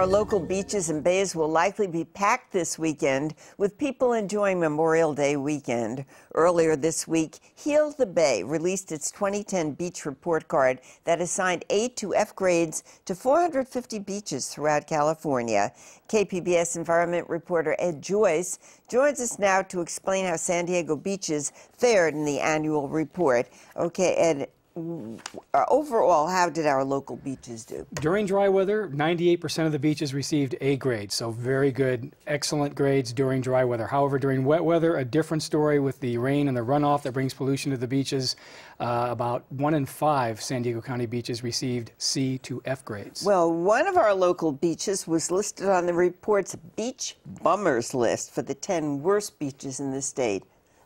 Our local beaches and bays will likely be packed this weekend with people enjoying Memorial Day weekend. Earlier this week, Heal the Bay released its 2010 beach report card that assigned A to F grades to 450 beaches throughout California. KPBS environment reporter Ed Joyce joins us now to explain how San Diego beaches fared in the annual report. Okay, Ed. Overall, how did our local beaches do? During dry weather, 98% of the beaches received A grades, so very good, excellent grades during dry weather. However, during wet weather, a different story with the rain and the runoff that brings pollution to the beaches. About 1 in 5 San Diego County beaches received C to F grades. Well, one of our local beaches was listed on the report's Beach Bummers list for the 10 worst beaches in the state.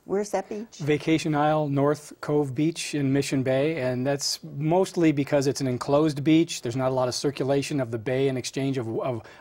Where's that beach? Vacation Isle, North Cove Beach in Mission Bay, and that's mostly because it's an enclosed beach. There's not a lot of circulation of the bay and exchange of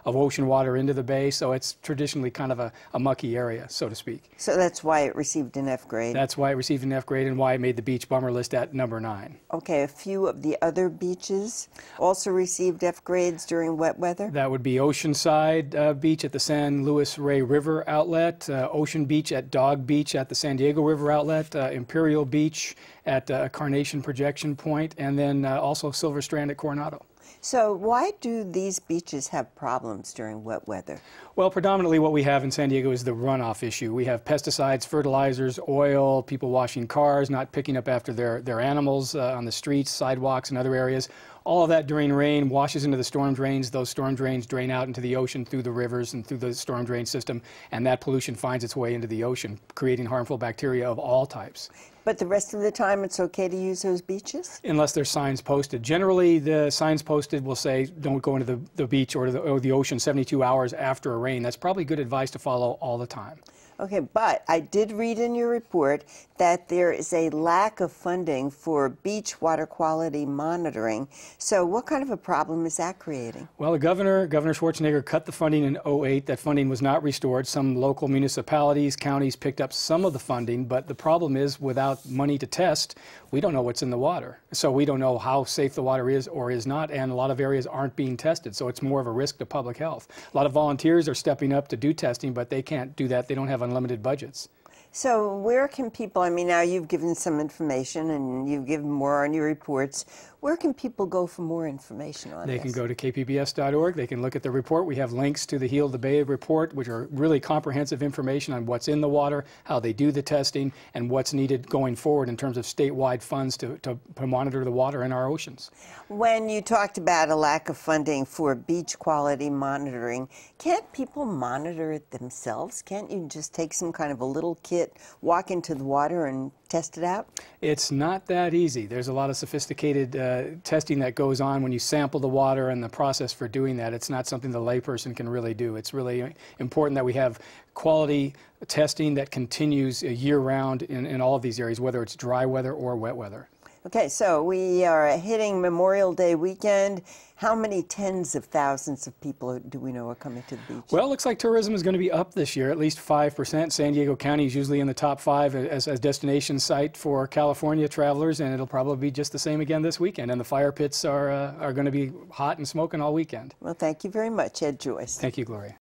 ocean water into the bay, so it's traditionally kind of a mucky area, so to speak. So that's why it received an F grade? That's why it received an F grade and why it made the beach bummer list at number 9. Okay, a few of the other beaches also received F grades during wet weather? That would be Oceanside Beach at the San Luis Rey River Outlet, Ocean Beach at Dog Beach at the San Diego River Outlet, Imperial Beach at Carnation Projection Point, and then also Silver Strand at Coronado. So why do these beaches have problems during wet weather? Well, predominantly what we have in San Diego is the runoff issue. We have pesticides, fertilizers, oil, people washing cars, not picking up after their animals on the streets, sidewalks, and other areas. All of that during rain washes into the storm drains. Those storm drains drain out into the ocean through the rivers and through the storm drain system, and that pollution finds its way into the ocean, creating harmful bacteria of all types. But the rest of the time it's okay to use those beaches? Unless there's signs posted. Generally, the signs posted will say don't go into the beach or the ocean 72 hours after a rain. That's probably good advice to follow all the time. Okay, but I did read in your report that there is a lack of funding for beach water quality monitoring. So what kind of a problem is that creating? Well, Governor Schwarzenegger cut the funding in 2008. That funding was not restored. Some local municipalities, counties picked up some of the funding, but the problem is without money to test, we don't know what's in the water. So we don't know how safe the water is or is not, and a lot of areas aren't being tested, so it's more of a risk to public health. A lot of volunteers are stepping up to do testing, but they can't do that. They don't have unlimited budgets. So where can people, I mean, now you've given some information and you've given more on your reports. Where can people go for more information on this? They can go to kpbs.org. They can look at the report. We have links to the Heal the Bay report, which are really comprehensive information on what's in the water, how they do the testing, and what's needed going forward in terms of statewide funds to monitor the water in our oceans. When you talked about a lack of funding for beach quality monitoring, can't people monitor it themselves? Can't you just take some kind of a little kit, walk into the water and test it out? It's not that easy. There's a lot of sophisticated testing that goes on when you sample the water, and the process for doing that. It's not something the layperson can really do. It's really important that we have quality testing that continues year-round in all of these areas, whether it's dry weather or wet weather. Okay, so we are hitting Memorial Day weekend. How many tens of thousands of people do we know are coming to the beach? Well, it looks like tourism is going to be up this year, at least 5%. San Diego County is usually in the top 5 as a destination site for California travelers, and it'll probably be just the same again this weekend. And the fire pits are going to be hot and smoking all weekend. Well, thank you very much, Ed Joyce. Thank you, Gloria.